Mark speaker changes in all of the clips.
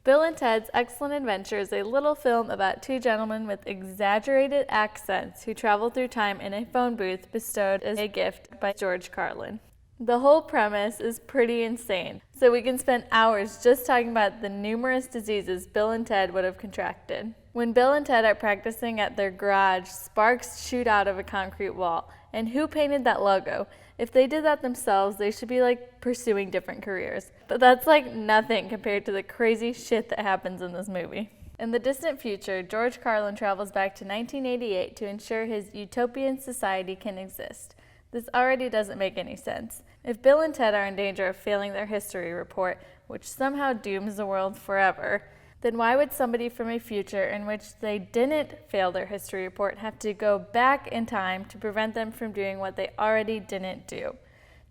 Speaker 1: Bill and Ted's Excellent Adventure is a little film about two gentlemen with exaggerated accents who travel through time in a phone booth bestowed as a gift by George Carlin. The whole premise is pretty insane, so we can spend hours just talking about the numerous diseases Bill and Ted would have contracted. When Bill and Ted are practicing at their garage, sparks shoot out of a concrete wall. And who painted that logo? If they did that themselves, they should be pursuing different careers. But that's nothing compared to the crazy shit that happens in this movie. In the distant future, George Carlin travels back to 1988 to ensure his utopian society can exist. This already doesn't make any sense. If Bill and Ted are in danger of failing their history report, which somehow dooms the world forever, then why would somebody from a future in which they didn't fail their history report have to go back in time to prevent them from doing what they already didn't do?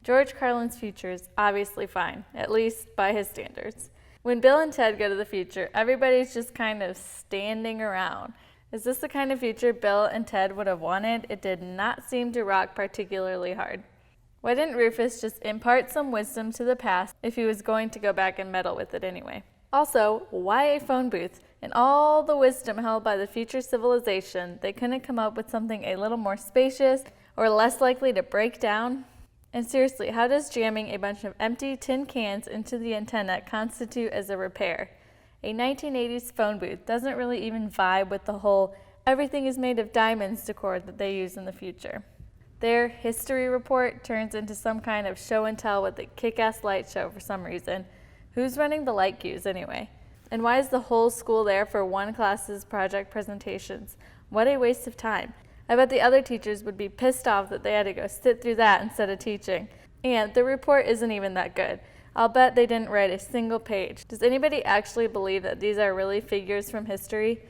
Speaker 1: George Carlin's future is obviously fine, at least by his standards. When Bill and Ted go to the future, everybody's just kind of standing around. Is this the kind of future Bill and Ted would have wanted? It did not seem to rock particularly hard. Why didn't Rufus just impart some wisdom to the past if he was going to go back and meddle with it anyway? Also, why a phone booth? In all the wisdom held by the future civilization, they couldn't come up with something a little more spacious or less likely to break down? And seriously, how does jamming a bunch of empty tin cans into the antenna constitute as a repair? A 1980s phone booth doesn't really even vibe with the whole everything is made of diamonds decor that they use in the future. Their history report turns into some kind of show and tell with a kick-ass light show for some reason. Who's running the light cues anyway? And why is the whole school there for one class's project presentations? What a waste of time. I bet the other teachers would be pissed off that they had to go sit through that instead of teaching. And the report isn't even that good. I'll bet they didn't write a single page. Does anybody actually believe that these are really figures from history?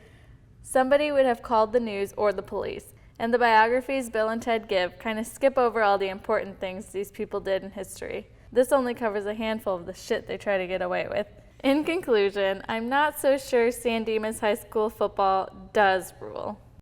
Speaker 1: Somebody would have called the news or the police. And the biographies Bill and Ted give kind of skip over all the important things these people did in history. This only covers a handful of the shit they try to get away with. In conclusion, I'm not so sure San Dimas High School football does rule.